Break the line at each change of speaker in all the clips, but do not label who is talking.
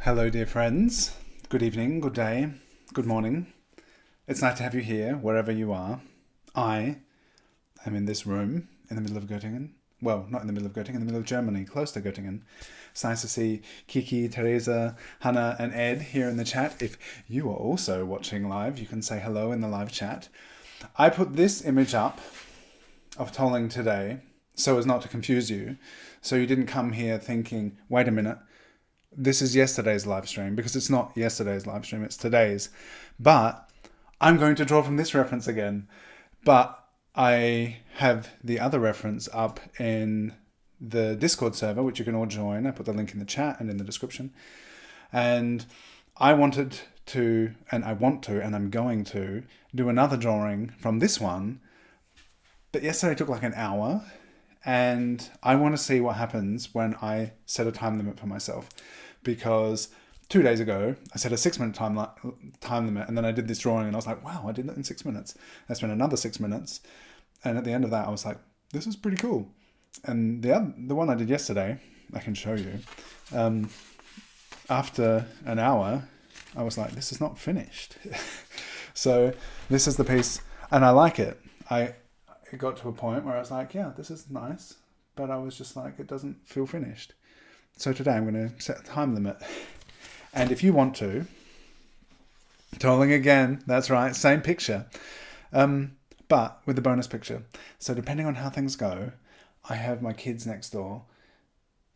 Hello, dear friends. Good evening, good day, good morning. It's nice to have you here, wherever you are. I am in this room in the middle of Göttingen. Well, not in the middle of Göttingen, in the middle of Germany, close to Göttingen. It's nice to see Kiki, Teresa, Hannah, and Ed here in the chat. If you are also watching live, you can say hello in the live chat. I put this image up of tolling today so as not to confuse you. So you didn't come here thinking, wait a minute, this is yesterday's live stream, because it's not yesterday's live stream, it's today's. But I'm going to draw from this reference again. But I have the other reference up in the Discord server, which you can all join. I put the link in the chat and in the description. And I wanted to, and I want to, and I'm going to do another drawing from this one. But yesterday took like an hour. And I want to see what happens when I set a time limit for myself. Because 2 days ago, I set a 6-minute time limit, and then I did this drawing, and I was like, wow, I did that in 6 minutes. I spent another 6 minutes, and at the end of that, I was like, this is pretty cool. And the one I did yesterday, I can show you. After an hour, I was like, this is not finished. So this is the piece, and I like it. It got to a point where I was like, yeah, this is nice, but I was just like, it doesn't feel finished. So today I'm going to set a time limit. And if you want to, tolling again, that's right, same picture, but with the bonus picture. So depending on how things go, I have my kids next door,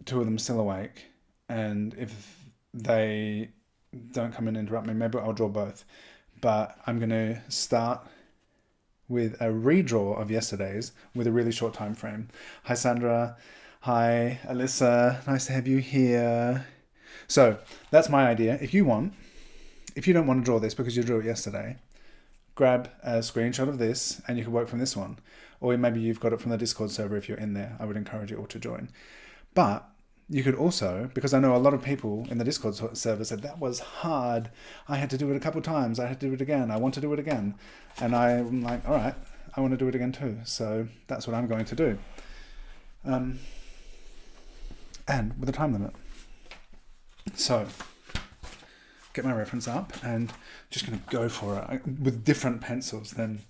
2 of them still awake, and if they don't come and interrupt me, maybe I'll draw both. But I'm going to start with a redraw of yesterday's with a really short time frame. Hi Sandra, hi Alyssa, nice to have you here. So that's my idea. If you don't want to draw this because you drew it yesterday, grab a screenshot of this and you can work from this one. Or maybe you've got it from the Discord server if you're in there. I would encourage you all to join. But you could also, because I know a lot of people in the Discord server said, that was hard. I had to do it a couple of times. I had to do it again. I want to do it again. And I'm like, all right, I want to do it again too. So that's what I'm going to do. And with a time limit. So get my reference up and just going to go for it with different pencils than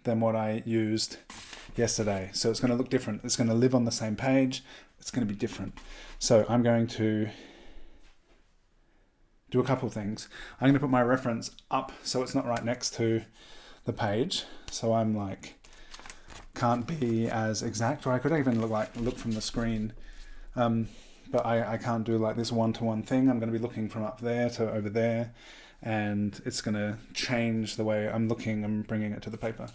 what I used yesterday. So it's going to look different. It's going to live on the same page. It's going to be different. So I'm going to do a couple of things. I'm going to put my reference up so it's not right next to the page. So I'm like, can't be as exact, or I could even look from the screen. But I can't do like this one-to-one thing. I'm going to be looking from up there to over there, and it's going to change the way I'm looking and bringing it to the paper.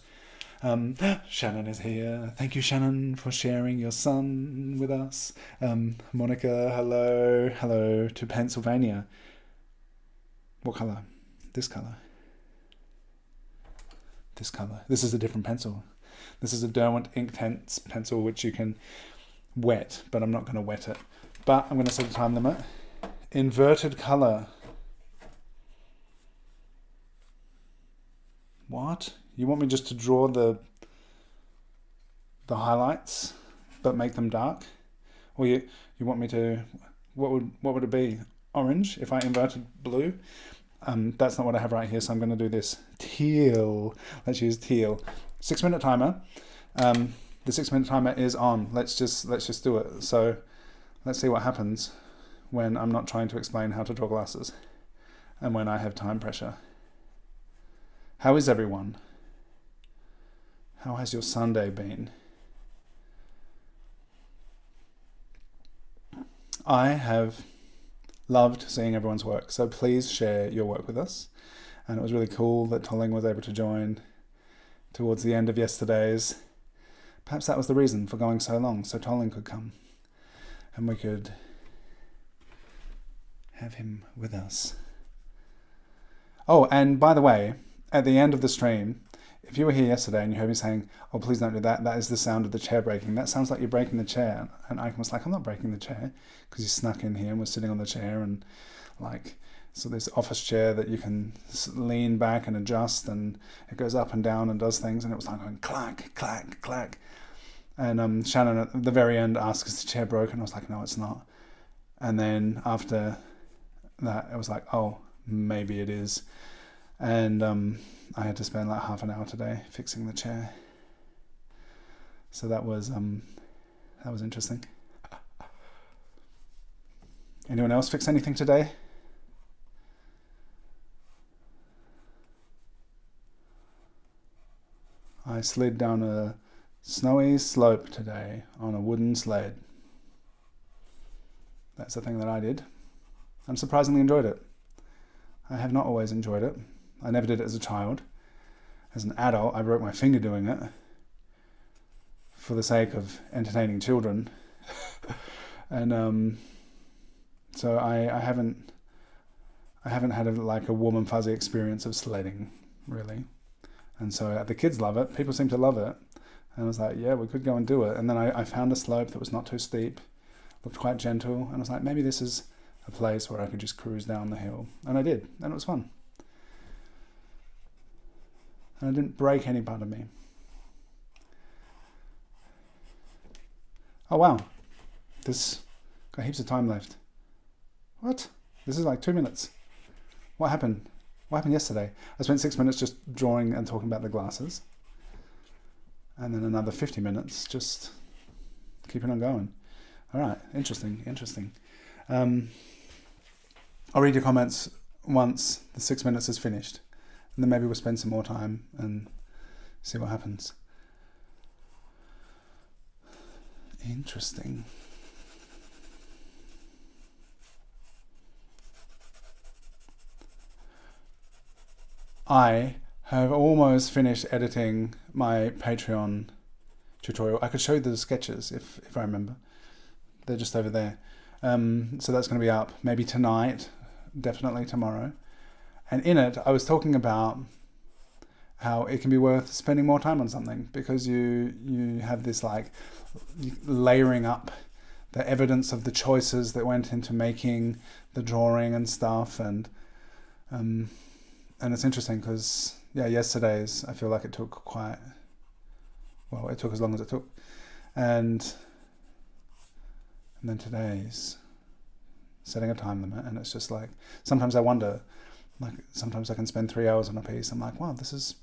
Shannon is here. Thank you, Shannon, for sharing your son with us. Monica, hello. Hello to Pennsylvania. What color? This color. This color. This is a different pencil. This is a Derwent Inktense pencil, which you can wet, but I'm not going to wet it. But I'm going to set a time limit. Inverted color. What? You want me just to draw the highlights, but make them dark? Or you want me to, what would it be? Orange, if I inverted blue? That's not what I have right here, so I'm going to do this. Teal. Let's use teal. 6-minute timer. The 6-minute timer is on. Let's just do it. So let's see what happens when I'm not trying to explain how to draw glasses and when I have time pressure. How is everyone? How has your Sunday been? I have loved seeing everyone's work, so please share your work with us. And it was really cool that Tolling was able to join towards the end of yesterday's. Perhaps that was the reason for going so long, so Tolling could come and we could have him with us. Oh, and by the way, at the end of the stream, if you were here yesterday and you heard me saying, oh, please don't do that, that is the sound of the chair breaking. That sounds like you're breaking the chair. And Icon was like, I'm not breaking the chair, because he snuck in here and was sitting on the chair, and like, so this office chair that you can lean back and adjust, and it goes up and down and does things, and it was like going clack, clack, clack. And Shannon at the very end asked, is the chair broken? I was like, no, it's not. And then after that it was like, oh, maybe it is. And I had to spend like half an hour today fixing the chair. So that was interesting. Anyone else fix anything today? I slid down a snowy slope today on a wooden sled. That's the thing that I did. And surprisingly enjoyed it. I have not always enjoyed it. I never did it as a child. As an adult, I broke my finger doing it for the sake of entertaining children. And so I haven't had a warm and fuzzy experience of sledding, really. And so the kids love it. People seem to love it. And I was like, yeah, we could go and do it. And then I found a slope that was not too steep, looked quite gentle. And I was like, maybe this is a place where I could just cruise down the hill. And I did. And it was fun. And I didn't break any part of me. Oh, wow. This got heaps of time left. What? This is like 2 minutes. What happened? What happened yesterday? I spent 6 minutes just drawing and talking about the glasses. And then another 50 minutes just keeping on going. All right. Interesting. I'll read your comments once the 6 minutes is finished. And then maybe we'll spend some more time and see what happens. Interesting. I have almost finished editing my Patreon tutorial. I could show you the sketches if I remember. They're just over there. So that's going to be up maybe tonight, definitely tomorrow. And in it, I was talking about how it can be worth spending more time on something because you have this like layering up the evidence of the choices that went into making the drawing and stuff. And it's interesting because, yesterday's, I feel like it took it took as long as it took. And then today's setting a time limit. And it's just like, sometimes I wonder, like sometimes I can spend 3 hours on a piece. I'm like, wow, this is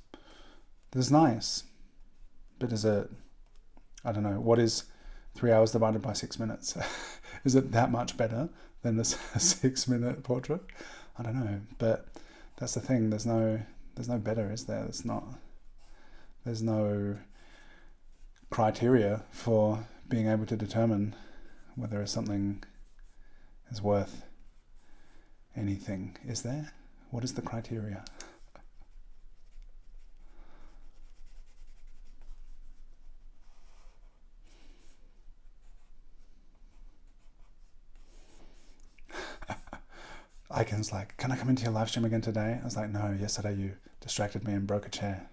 nice. But is it, I don't know, what is 3 hours divided by 6 minutes? Is it that much better than this 6 minute portrait? I don't know, but that's the thing. There's no better, is there? There's no criteria for being able to determine whether something is worth anything. Is there? What is the criteria? Icon's like, can I come into your live stream again today? I was like, no, yesterday you distracted me and broke a chair.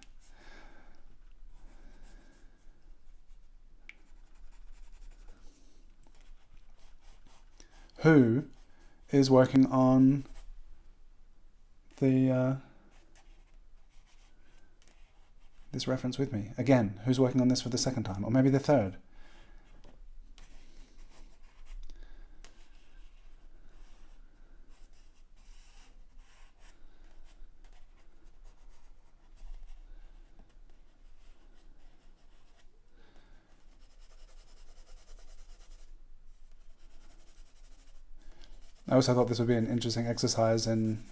Who is working on this reference with me? Again, who's working on this for the second time? Or maybe the third? I also thought this would be an interesting exercise in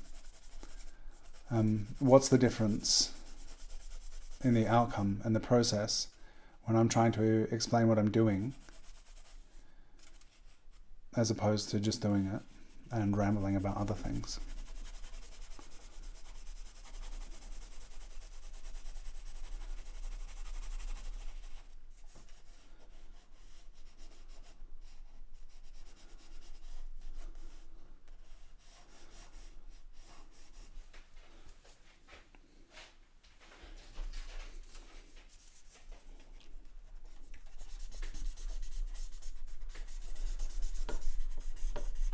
what's the difference in the outcome and the process when I'm trying to explain what I'm doing as opposed to just doing it and rambling about other things.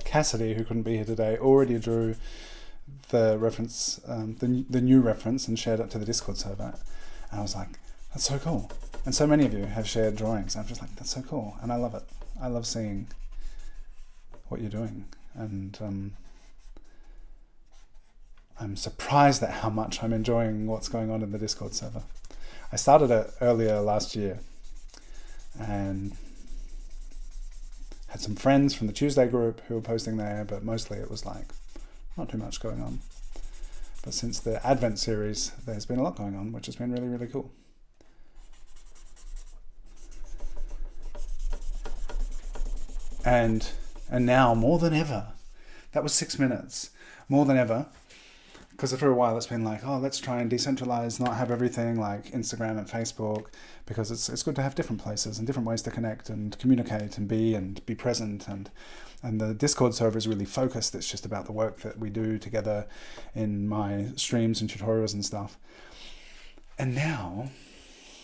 Cassidy, who couldn't be here today, already drew the reference, the new reference, and shared it to the Discord server. And I was like, that's so cool. And so many of you have shared drawings. I'm just like, that's so cool. And I love it. I love seeing what you're doing. And I'm surprised at how much I'm enjoying what's going on in the Discord server. I started it earlier last year and had some friends from the Tuesday group who were posting there, but mostly it was like not too much going on. But since the Advent series, there's been a lot going on, which has been really, really cool. And now, more than ever, that was 6 minutes, more than ever, because for a while it's been like, oh, let's try and decentralize, not have everything like Instagram and Facebook, because it's good to have different places and different ways to connect and communicate and be present. And the Discord server is really focused. It's just about the work that we do together in my streams and tutorials and stuff. And now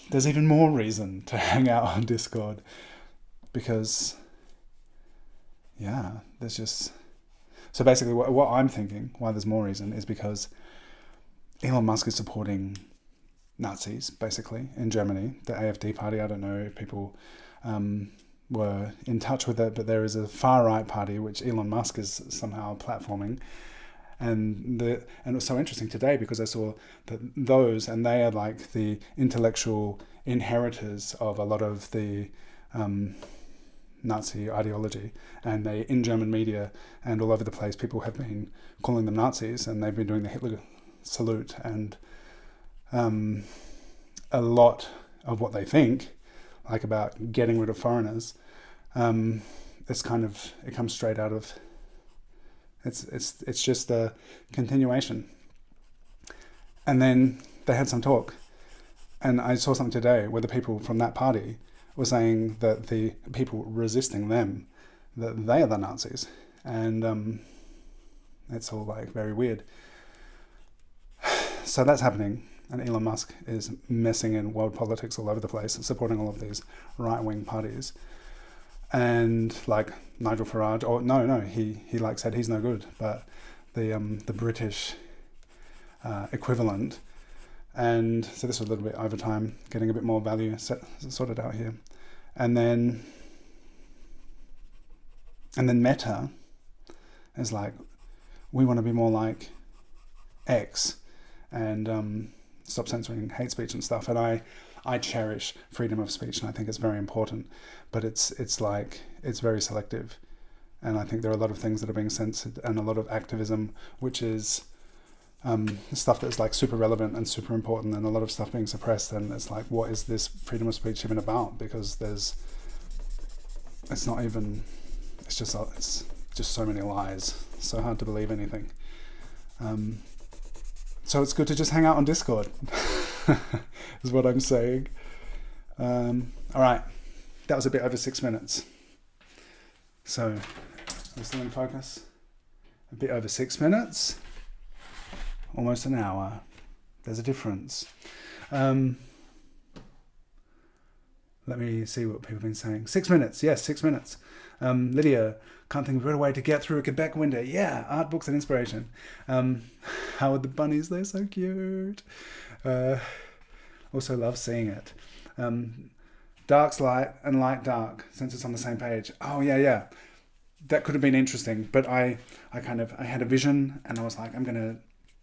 there's even more reason to hang out on Discord, because there's just... So basically what I'm thinking, why there's more reason, is because Elon Musk is supporting Nazis, basically, in Germany. The AfD party, I don't know if people were in touch with it, but there is a far-right party which Elon Musk is somehow platforming. And it was so interesting today because I saw that they are like the intellectual inheritors of a lot of the Nazi ideology, and they, in German media and all over the place, people have been calling them Nazis, and they've been doing the Hitler salute, and a lot of what they think, like about getting rid of foreigners, it comes straight out of, it's just a continuation. And then they had some talk, and I saw something today where the people from that party were saying that the people resisting them, that they are the Nazis. And it's all like very weird. So that's happening. And Elon Musk is messing in world politics all over the place, supporting all of these right-wing parties. And like Nigel Farage, he like said he's no good, but the British equivalent. And so this was a little bit over time, getting a bit more value sorted out here. And then Meta is like, we want to be more like X and stop censoring hate speech and stuff. And I cherish freedom of speech, and I think it's very important. But it's very selective. And I think there are a lot of things that are being censored, and a lot of activism, which is stuff that's like super relevant and super important, and a lot of stuff being suppressed. And it's like, what is this freedom of speech even about? Because it's just so many lies, so hard to believe anything. So it's good to just hang out on Discord is what I'm saying. All right, that was a bit over 6 minutes, so I'm still in focus. A bit over 6 minutes, almost an hour. There's a difference. Let me see what people have been saying. 6 minutes, yes, 6 minutes. Lydia, can't think of a better way to get through a Quebec winter. Yeah, art, books and inspiration. How are the bunnies? They're so cute. Also love seeing it. Dark's light and light dark, since it's on the same page. Oh, yeah. That could have been interesting, but I had a vision, and I was like, I'm going to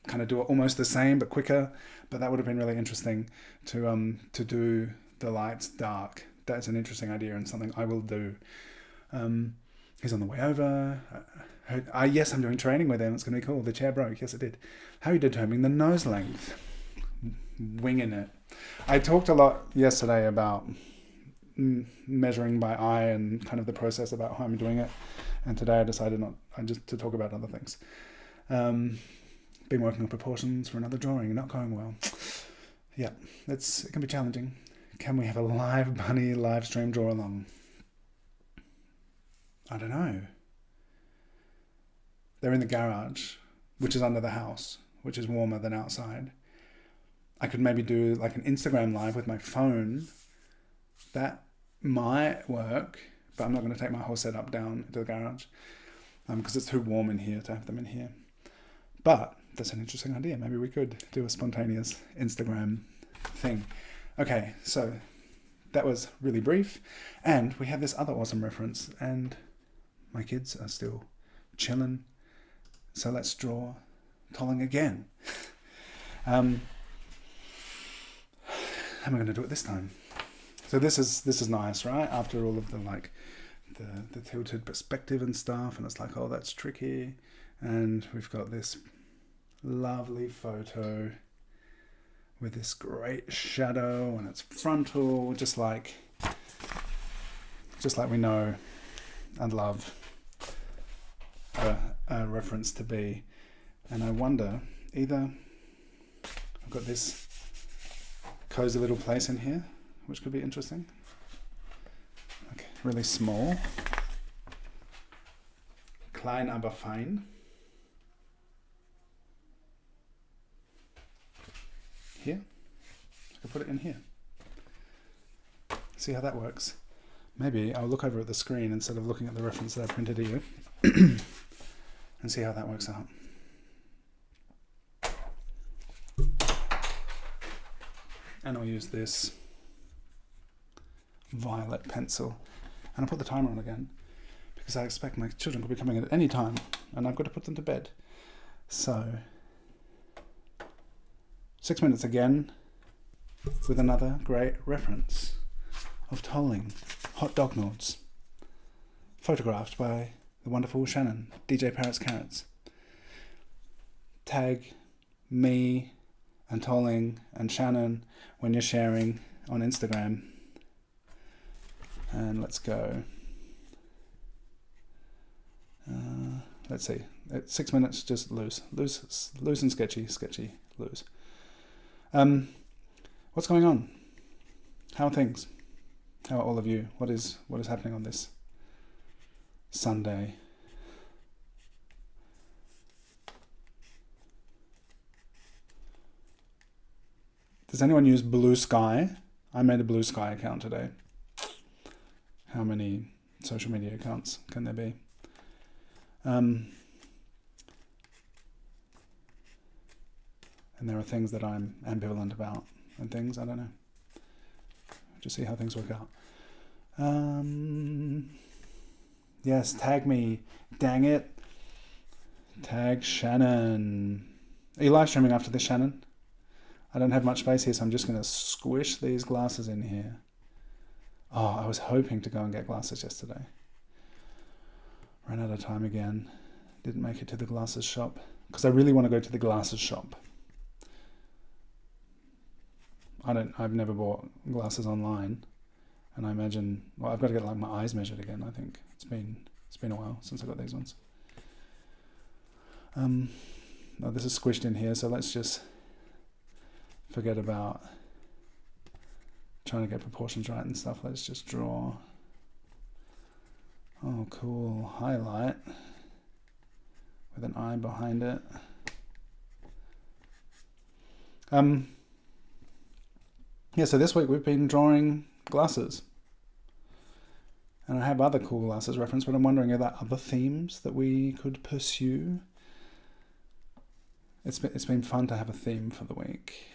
kind of do it almost the same but quicker. But that would have been really interesting to do the lights dark. That's an interesting idea and something I will do. He's on the way over. Yes, I'm doing training with him. It's going to be cool. The chair broke. Yes, it did. How are you determining the nose length? Winging it. I talked a lot yesterday about measuring by eye and kind of the process about how I'm doing it. And today I decided just to talk about other things. Been working on proportions for another drawing. Not going well. Yeah, it can be challenging. Can we have a live bunny live stream draw along? I don't know. They're in the garage, which is under the house, which is warmer than outside. I could maybe do like an Instagram live with my phone. That might work, but I'm not going to take my whole setup down to the garage because it's too warm in here to have them in here. But that's an interesting idea. Maybe we could do a spontaneous Instagram thing. Okay, so that was really brief. And we have this other awesome reference, and my kids are still chilling. So let's draw tolling again. How am I going to do it this time? So this is nice, right? After all of the the tilted perspective and stuff, and it's like, oh, that's tricky. And we've got this lovely photo with this great shadow, and it's frontal, just like we know and love a reference to be. And I wonder, either I've got this cozy little place in here, which could be interesting. Okay, really small. Klein aber fein. Here. I could put it in here. See how that works. Maybe I'll look over at the screen instead of looking at the reference that I printed to you and see how that works out. And I'll use this violet pencil. And I'll put the timer on again because I expect my children could be coming in at any time and I've got to put them to bed. So 6 minutes again with another great reference of tolling hot dog nods, photographed by the wonderful Shannon, DJ Parrots Carrots. Tag me and tolling and Shannon when you're sharing on Instagram. And let's go. Let's see. 6 minutes, just loose and sketchy, loose. What's going on? How are things? How are all of you? What is happening on this Sunday? Does anyone use Blue Sky? I made a Blue Sky account today. How many social media accounts can there be? And there are things that I'm ambivalent about and things, I don't know. Just see how things work out. Yes, tag me. Dang it. Tag Shannon. Are you live streaming after this, Shannon? I don't have much space here, so I'm just going to squish these glasses in here. Oh, I was hoping to go and get glasses yesterday. Ran out of time again. Didn't make it to the glasses shop. Because I really want to go to the glasses shop. I've never bought glasses online. And I imagine, well, I've got to get my eyes measured again, I think. It's been a while since I got these ones. No, this is squished in here, so let's just forget about trying to get proportions right and stuff. Let's just draw. Oh, cool. Highlight with an eye behind it. Yeah, so this week we've been drawing glasses. And I have other cool glasses reference, but I'm wondering, are there other themes that we could pursue? It's been fun to have a theme for the week.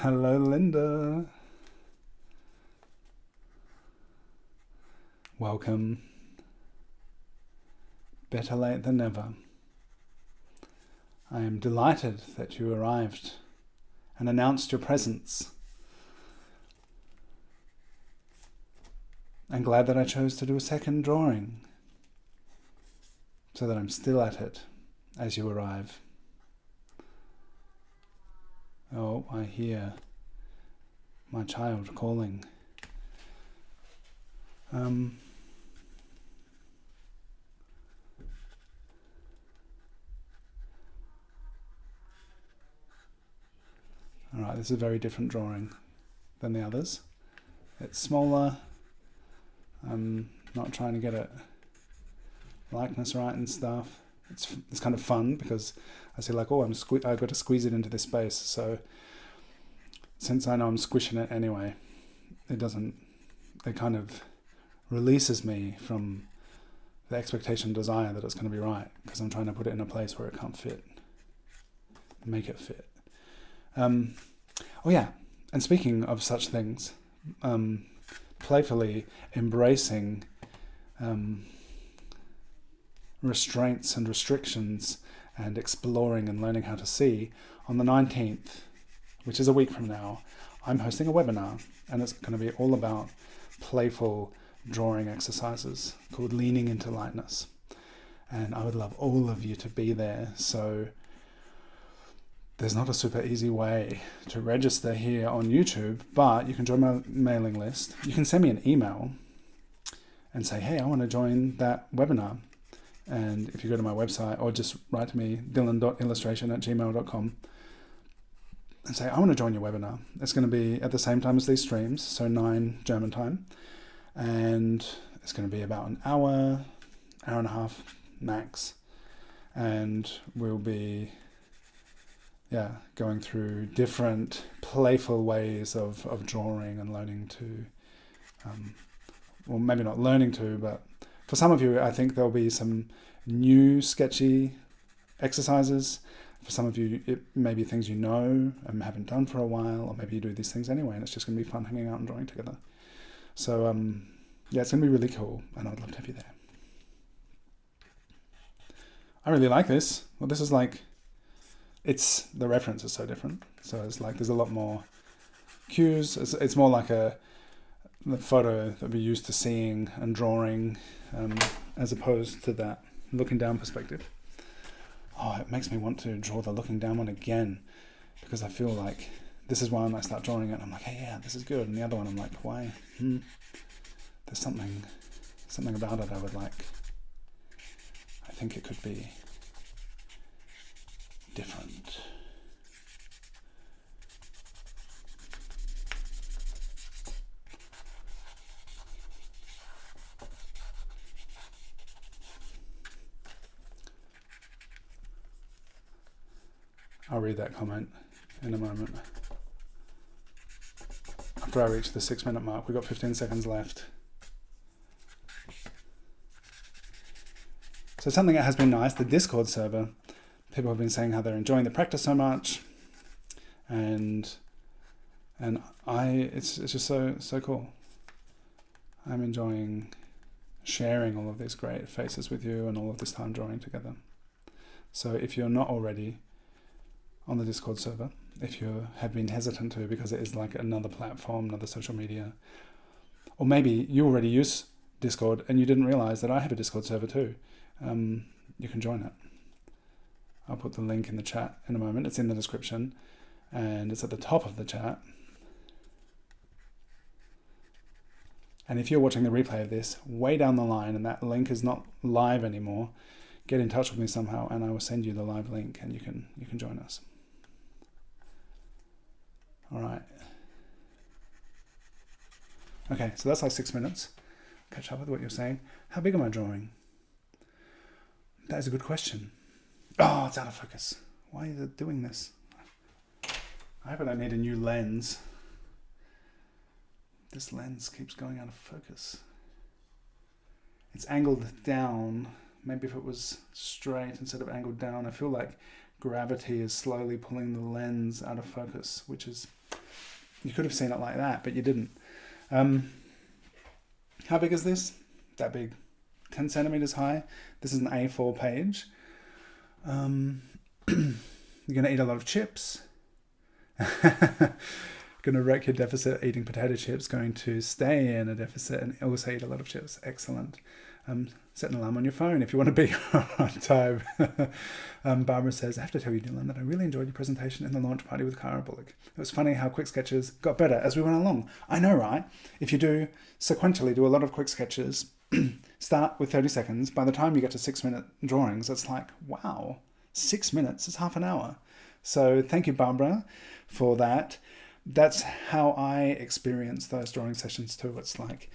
Hello, Linda. Welcome. Better late than never. I am delighted that you arrived and announced your presence. I'm glad that I chose to do a second drawing so that I'm still at it as you arrive. Oh, I hear my child calling. Alright, this is a very different drawing than the others. It's smaller. I'm not trying to get it likeness right and stuff. It's kind of fun because I see like, oh, I've got to squeeze it into this space. So since I know I'm squishing it anyway, it kind of releases me from the expectation and desire that it's going to be right because I'm trying to put it in a place where it can't fit. make it fit. Oh yeah, and speaking of such things, playfully embracing restraints and restrictions and exploring and learning how to see, on the 19th, which is a week from now, I'm hosting a webinar, and it's going to be all about playful drawing exercises called Leaning into Lightness. And I would love all of you to be there. So there's not a super easy way to register here on YouTube, but you can join my mailing list. You can send me an email and say, hey, I want to join that webinar. And if you go to my website, or just write to me, dylan.illustration@gmail.com, and say, I want to join your webinar. It's going to be at the same time as these streams, so 9 German time. And it's going to be about an hour and a half max. And we'll be going through different playful ways of drawing and learning to, well, maybe not learning to, but for some of you, I think there'll be some new sketchy exercises. For some of you, it may be things you know and haven't done for a while, or maybe you do these things anyway, and it's just going to be fun hanging out and drawing together. So, it's going to be really cool, and I'd love to have you there. I really like this. Well, this is like, the reference is so different. So it's like there's a lot more cues. It's more like the photo that we're used to seeing and drawing, as opposed to that looking down perspective. Oh, it makes me want to draw the looking down one again, because I feel like this is one I start drawing it and I'm like, hey, yeah, this is good. And the other one I'm like, why? There's something about it I would like. I think it could be different. I'll read that comment in a moment. After I reach the 6-minute mark, we've got 15 seconds left. So something that has been nice, the Discord server, people have been saying how they're enjoying the practice so much, and it's just so cool. I'm enjoying sharing all of these great faces with you and all of this time drawing together. So if you're not already on the Discord server, if you have been hesitant to because it is like another platform, another social media, or maybe you already use Discord and you didn't realize that I have a Discord server too, you can join it. I'll put the link in the chat in a moment. It's in the description and it's at the top of the chat. And if you're watching the replay of this way down the line and that link is not live anymore, get in touch with me somehow and I will send you the live link and you can join us. All right. Okay, so that's like 6 minutes. Catch up with what you're saying. How big am I drawing? That is a good question. Oh, it's out of focus. Why is it doing this? I hope I don't need a new lens. This lens keeps going out of focus. It's angled down. Maybe if it was straight instead of angled down, I feel like gravity is slowly pulling the lens out of focus, which is, you could have seen it like that, but you didn't. How big is this? That big. 10 centimeters high. This is an A4 page. You're going to eat a lot of chips. Going to wreck your deficit eating potato chips. Going to stay in a deficit and also eat a lot of chips. Excellent. Set an alarm on your phone if you want to be on time. Barbara says, I have to tell you, Dylan, that I really enjoyed your presentation in the launch party with Cara Bullock. It was funny how quick sketches got better as we went along. I know, right? If you do sequentially do a lot of quick sketches, start with 30 seconds. By the time you get to 6-minute drawings, it's like, wow, 6 minutes is half an hour. So thank you, Barbara, for that. That's how I experience those drawing sessions too. It's like,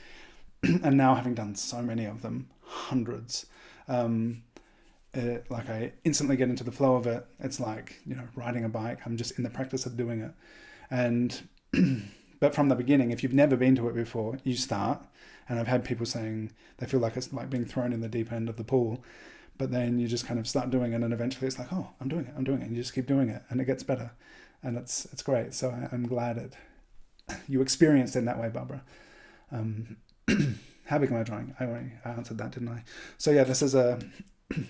and now having done so many of them, hundreds, like I instantly get into the flow of it. It's like, riding a bike. I'm just in the practice of doing it. And, but from the beginning, if you've never been to it before, you start. And I've had people saying they feel like it's like being thrown in the deep end of the pool. but then you just kind of start doing it, and eventually it's like, oh, I'm doing it, and you just keep doing it, and it gets better, and it's great. So I'm glad you experienced it in that way, Barbara. How big am I drawing? I already answered that, didn't I? So yeah, this is an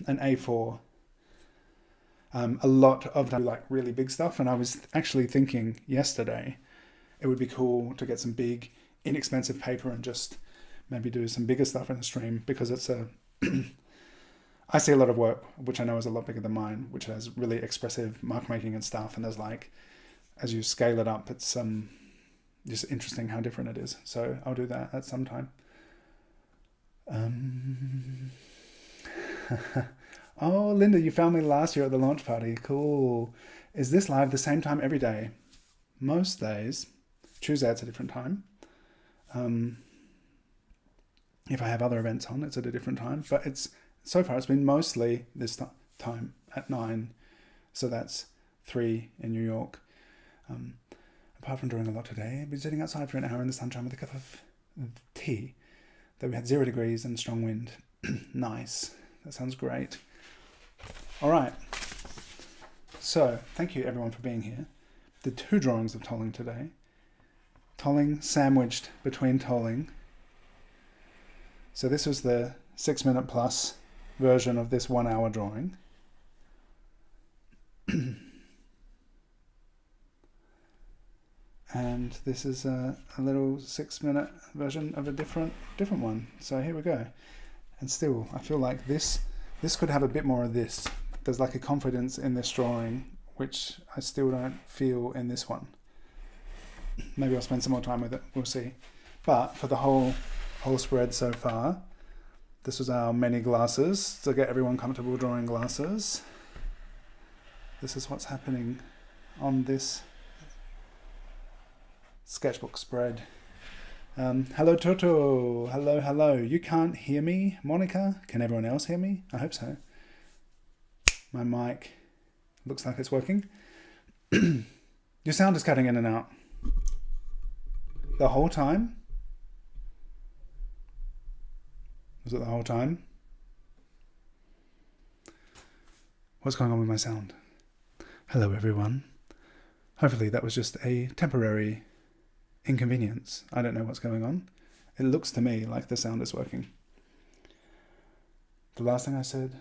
A4. A lot of like really big stuff, and I was actually thinking yesterday it would be cool to get some big, inexpensive paper and just maybe do some bigger stuff in the stream, because it's I see a lot of work which I know is a lot bigger than mine, which has really expressive mark making and stuff, and there's like, as you scale it up, it's just interesting how different it is. So I'll do that at some time. Oh, Linda, you found me last year at the launch party. Cool. Is this live the same time every day? Most days. Tuesday it's a different time. If I have other events on, it's at a different time. But so far it's been mostly this time at 9. So that's 3 in New York. Apart from drawing a lot today, I've been sitting outside for an hour in the sunshine with a cup of tea. Though we had 0 degrees and strong wind. Nice. That sounds great. All right. So, thank you everyone for being here. The 2 drawings of tolling today. Tolling sandwiched between tolling. So this was the 6-minute plus version of this 1 hour drawing. And this is a little 6-minute version of a different one. So here we go. And still, I feel like this could have a bit more of this. There's like a confidence in this drawing, which I still don't feel in this one. Maybe I'll spend some more time with it. We'll see. But for the whole spread so far, this was our many glasses to get everyone comfortable drawing glasses. This is what's happening on this sketchbook spread. Hello Toto, hello. You can't hear me, Monica? Can everyone else hear me? I hope so. My mic looks like it's working. Your sound is cutting in and out. The whole time? Was it the whole time? What's going on with my sound? Hello everyone. Hopefully that was just a temporary inconvenience. I don't know what's going on. It looks to me like the sound is working. The last thing I said,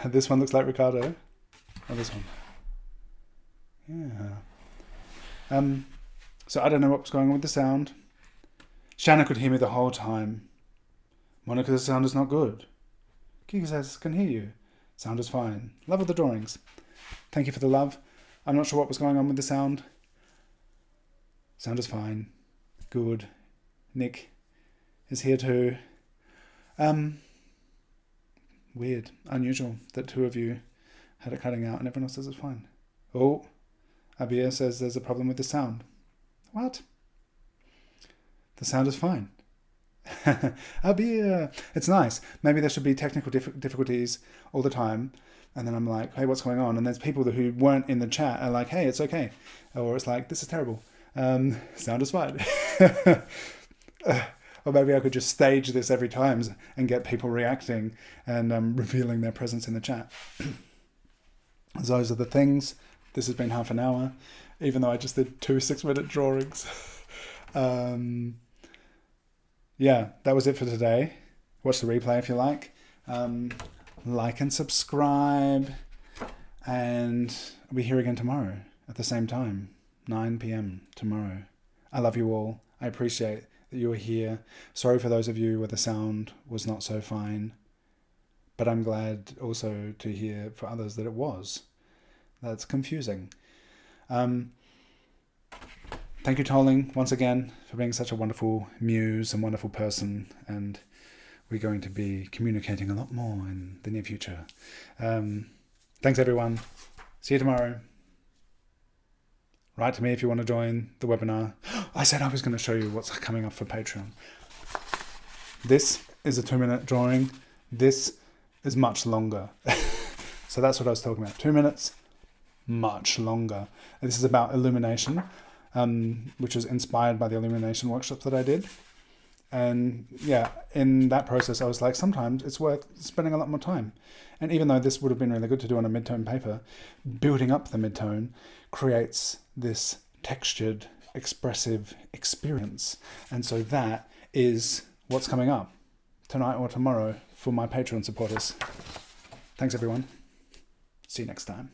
this one looks like Ricardo. Oh, this one. Yeah. So I don't know what was going on with the sound. Shanna could hear me the whole time. Monica, the sound is not good. Kiki says, can hear you. Sound is fine. Love of the drawings. Thank you for the love. I'm not sure what was going on with the sound. Sound is fine. Good. Nick is here too. Weird. Unusual that 2 of you had it cutting out and everyone else says it's fine. Oh, Abir says there's a problem with the sound. What? The sound is fine. Abir. It's nice. Maybe there should be technical difficulties all the time. And then I'm like, hey, what's going on? And there's people who weren't in the chat are like, hey, it's okay. Or it's like, this is terrible. Sound is fine. Or maybe I could just stage this every time and get people reacting and revealing their presence in the chat. Those are the things. This has been half an hour, even though I just did 2 6-minute drawings. Yeah, that was it for today. Watch the replay if you like. Like and subscribe. And I'll be here again tomorrow at the same time. 9 p.m. tomorrow. I love you all. I appreciate that you were here. Sorry for those of you where the sound was not so fine. But I'm glad also to hear for others that it was. That's confusing. Thank you, Tolling, once again, for being such a wonderful muse and wonderful person. And we're going to be communicating a lot more in the near future. Thanks, everyone. See you tomorrow. Write to me if you want to join the webinar. I said I was going to show you what's coming up for Patreon. This is a 2-minute drawing. This is much longer. So that's what I was talking about. 2 minutes, much longer. And this is about illumination, which was inspired by the illumination workshop that I did. And yeah, in that process, I was like, sometimes it's worth spending a lot more time. And even though this would have been really good to do on a mid-tone paper, building up the mid-tone creates this textured, expressive experience. And so that is what's coming up tonight or tomorrow for my Patreon supporters. Thanks, everyone. See you next time.